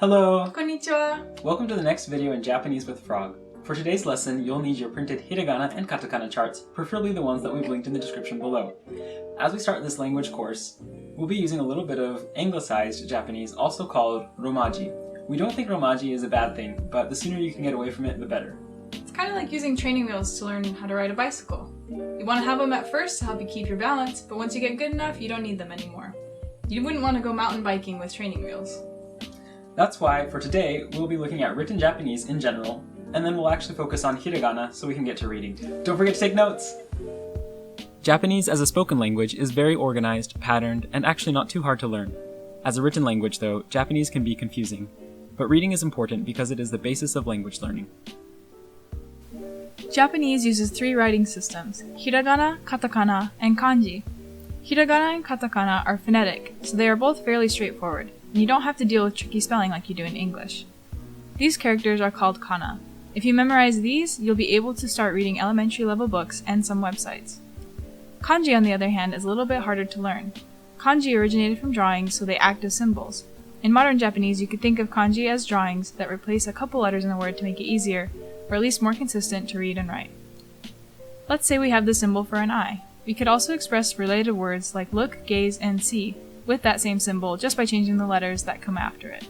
Hello! Konnichiwa! Welcome to the next video in Japanese with Frog. For today's lesson, you'll need your printed Hiragana and Katakana charts, preferably the ones that we've linked in the description below. As we start this language course, we'll be using a little bit of anglicized Japanese, also called Romaji. We don't think Romaji is a bad thing, but the sooner you can get away from it, the better. It's kind of like using training wheels to learn how to ride a bicycle. You want to have them at first to help you keep your balance, but once you get good enough, you don't need them anymore. You wouldn't want to go mountain biking with training wheels. That's why, for today, we'll be looking at written Japanese in general, and then we'll actually focus on hiragana so we can get to reading. Don't forget to take notes! Japanese as a spoken language is very organized, patterned, and actually not too hard to learn. As a written language, though, Japanese can be confusing. But reading is important because it is the basis of language learning. Japanese uses three writing systems: hiragana, katakana, and kanji. Hiragana and katakana are phonetic, so they are both fairly straightforward, and you don't have to deal with tricky spelling like you do in English. These characters are called kana. If you memorize these, you'll be able to start reading elementary level books and some websites. Kanji, on the other hand, is a little bit harder to learn. Kanji originated from drawings, so they act as symbols. In modern Japanese, you could think of kanji as drawings that replace a couple letters in a word to make it easier, or at least more consistent to read and write. Let's say we have the symbol for an eye. We could also express related words like look, gaze, and see with that same symbol just by changing the letters that come after it.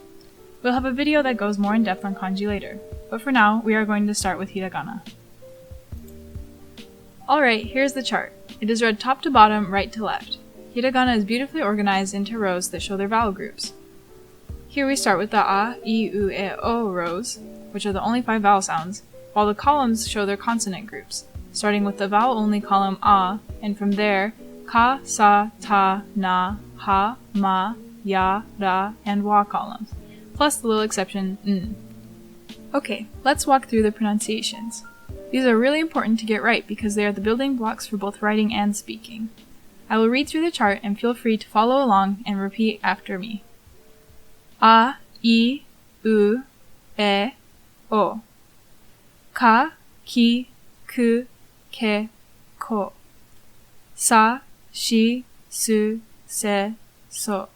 We'll have a video that goes more in depth on kanji later, but for now, we are going to start with hiragana. Alright, here's the chart. It is read top to bottom, right to left. Hiragana is beautifully organized into rows that show their vowel groups. Here we start with the a, I, U, e, o rows, which are the only 5 vowel sounds, while the columns show their consonant groups, starting with the vowel-only column a, and from there, ka, sa, ta, na, ha, ma, ya, ra, and wa columns, plus the little exception n. Okay, let's walk through the pronunciations. These are really important to get right because they are the building blocks for both writing and speaking. I will read through the chart and feel free to follow along and repeat after me. A, I, U, e, o. Ka, ki, ku, ke, ko. Sa, shi, su, se, so.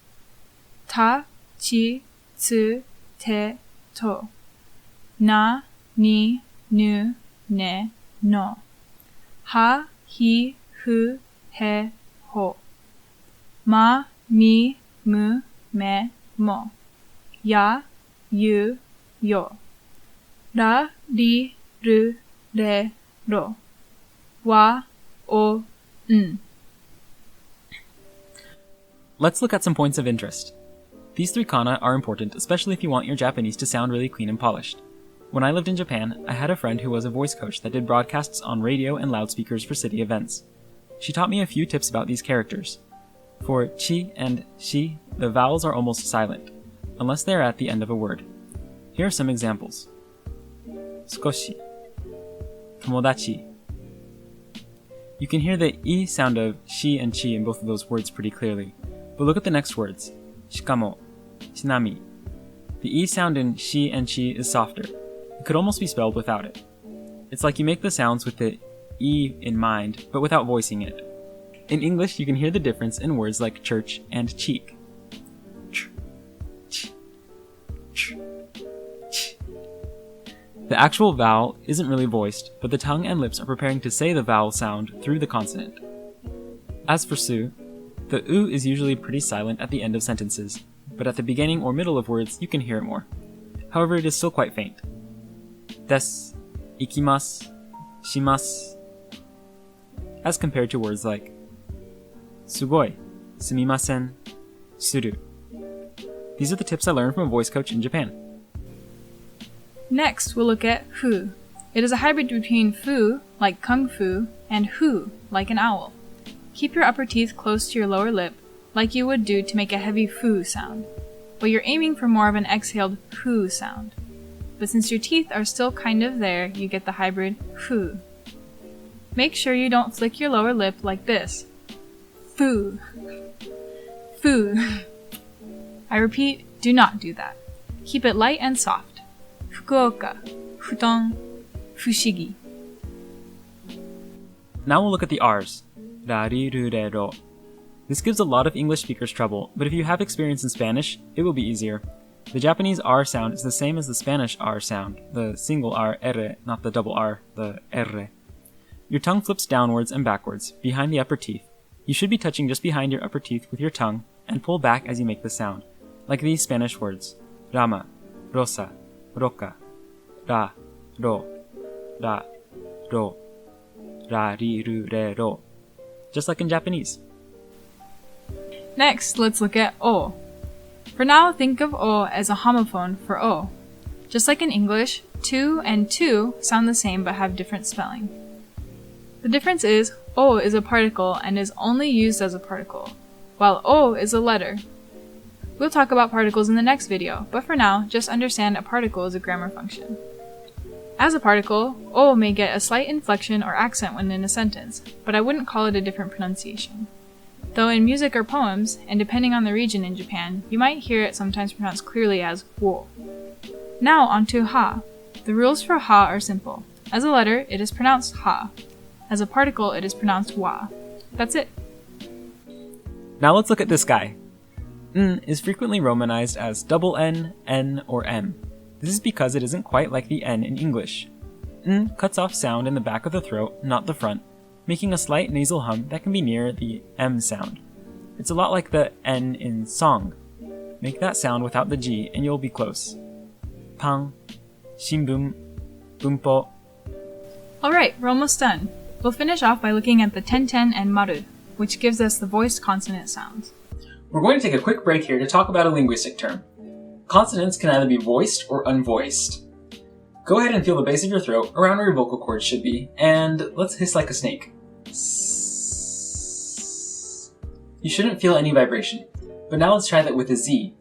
Ta, chi, tsu, te, to. Na, ni, nu, ne, no. Ha, hi, hu, he, ho. Ma, mi, mu, me, mo. Ya, yu, yo. Ra, ri, ru, re, ro. Wa, o, n. Let's look at some points of interest. These 3 kana are important, especially if you want your Japanese to sound really clean and polished. When I lived in Japan, I had a friend who was a voice coach that did broadcasts on radio and loudspeakers for city events. She taught me a few tips about these characters. For chi and shi, the vowels are almost silent, unless they are at the end of a word. Here are some examples. Sukoshi, tomodachi. You can hear the I sound of shi and chi in both of those words pretty clearly, but look at the next words. Shikamo, chinami. The I sound in shi and chi is softer. It could almost be spelled without it. It's like you make the sounds with the I in mind, but without voicing it. In English, you can hear the difference in words like church and cheek. Ch, ch, ch, ch. The actual vowel isn't really voiced, but the tongue and lips are preparing to say the vowel sound through the consonant. As for su, the u is usually pretty silent at the end of sentences, but at the beginning or middle of words, you can hear it more. However, it is still quite faint. Desu, ikimasu, shimasu, as compared to words like sugoi, sumimasen, suru. These are the tips I learned from a voice coach in Japan. Next, we'll look at fu. It is a hybrid between fu, like kung fu, and hu, like an owl. Keep your upper teeth close to your lower lip, like you would do to make a heavy fu sound, but you're aiming for more of an exhaled hu sound. But since your teeth are still kind of there, you get the hybrid fu. Make sure you don't flick your lower lip like this. Fu. Fu. I repeat, do not do that. Keep it light and soft. Fukuoka, futon, fushigi. Now we'll look at the R's. Ra, ri, ru, re, ro. This gives a lot of English speakers trouble, but if you have experience in Spanish, it will be easier. The Japanese R sound is the same as the Spanish R sound, the single R, R, not the double R, the R. Your tongue flips downwards and backwards, behind the upper teeth. You should be touching just behind your upper teeth with your tongue and pull back as you make the sound, like these Spanish words: Rama, Rosa, Roca, Ra, Ro, Ra, Ro, Ra, Ri, Ru, Re, Ro. Just like in Japanese. Next, let's look at O. For now, think of O as a homophone for O. Just like in English, to and to sound the same but have different spelling. The difference is O is a particle and is only used as a particle, while O is a letter. We'll talk about particles in the next video, but for now, just understand a particle is a grammar function. As a particle, O may get a slight inflection or accent when in a sentence, but I wouldn't call it a different pronunciation. Though in music or poems, and depending on the region in Japan, you might hear it sometimes pronounced clearly as wo. Now onto ha. The rules for ha are simple. As a letter, it is pronounced ha. As a particle, it is pronounced wa. That's it. Now let's look at this guy. N is frequently romanized as double N, N, or M. This is because it isn't quite like the N in English. N cuts off sound in the back of the throat, not the front, making a slight nasal hum that can be near the M sound. It's a lot like the N in song. Make that sound without the G and you'll be close. Pang, shinbun, bunpo. Alright, we're almost done. We'll finish off by looking at the tenten and maru, which gives us the voiced consonant sounds. We're going to take a quick break here to talk about a linguistic term. Consonants can either be voiced or unvoiced. Go ahead and feel the base of your throat around where your vocal cords should be, and let's hiss like a snake. You shouldn't feel any vibration, but now let's try that with a Z.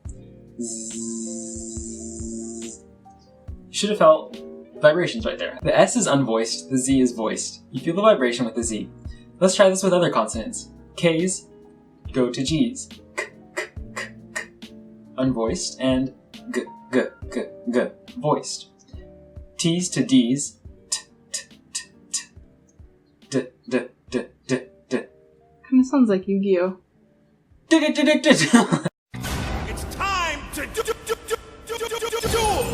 You should have felt vibrations right there. The S is unvoiced, the Z is voiced. You feel the vibration with the Z. Let's try this with other consonants. K's go to G's. K, k, k, k. Unvoiced, and G, G, G, G, voiced. T's to D's. T, t, t, t. D, d, d, d, d. Kinda sounds like Yu-Gi-Oh! It's time to duel!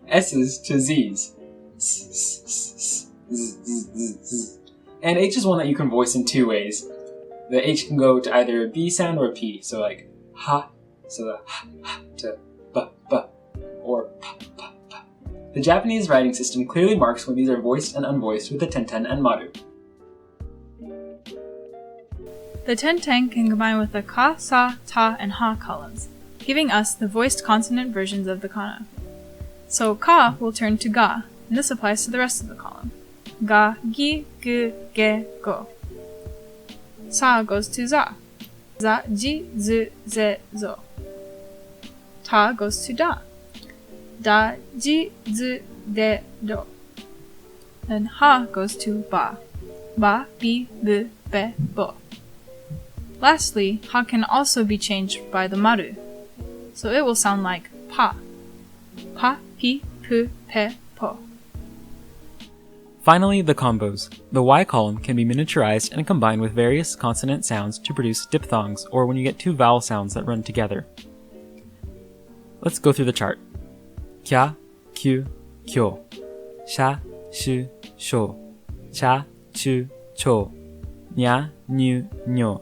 S's to Z's. And H is one that you can voice in two ways. The H can go to either a B sound or a P, so like ha, so the ha to ba, or pa, pa, pa. The Japanese writing system clearly marks when these are voiced and unvoiced with the tenten and maru. The tenten can combine with the ka, sa, ta, and ha columns, giving us the voiced consonant versions of the kana. So ka will turn to ga, and this applies to the rest of the column. Ga, gi, gu, ge, go. Sa goes to za. Za, ji, zu, ze, zo. Ta goes to da. Da, ji, zu, de, do. And ha goes to ba. Ba, bi, bu, be, bo. Lastly, ha can also be changed by the maru, so it will sound like pa. Pa, pi, pu, pe, po. Finally, the combos. The Y column can be miniaturized and combined with various consonant sounds to produce diphthongs, or when you get two vowel sounds that run together. Let's go through the chart. Kya, kyu, kyo. Sha, shu, sho. Cha, chu, cho. Nya, nyu, nyo.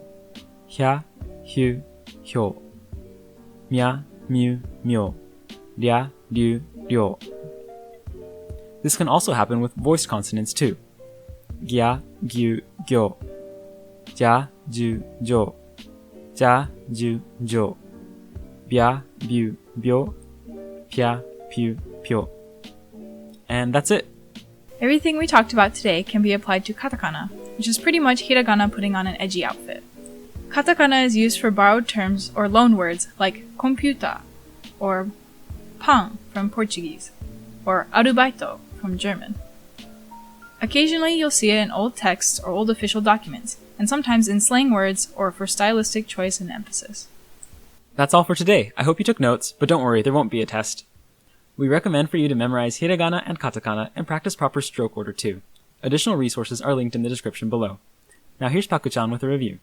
Hya, hyu, hyo. Mya, myu, myo. Rya, ryu, ryo. This can also happen with voiced consonants too. Gya, gyu, gyo. Ja, ju, jo. Ja, ju, jo. Bya, byu, byo. Pya, pyu, pyo. And that's it. Everything we talked about today can be applied to katakana, which is pretty much hiragana putting on an edgy outfit. Katakana is used for borrowed terms or loan words like computer, or pão from Portuguese, or arubaito from German. Occasionally you'll see it in old texts or old official documents, and sometimes in slang words or for stylistic choice and emphasis. That's all for today. I hope you took notes, but don't worry, there won't be a test. We recommend for you to memorize hiragana and katakana and practice proper stroke order too. Additional resources are linked in the description below. Now here's Paku-chan with a review.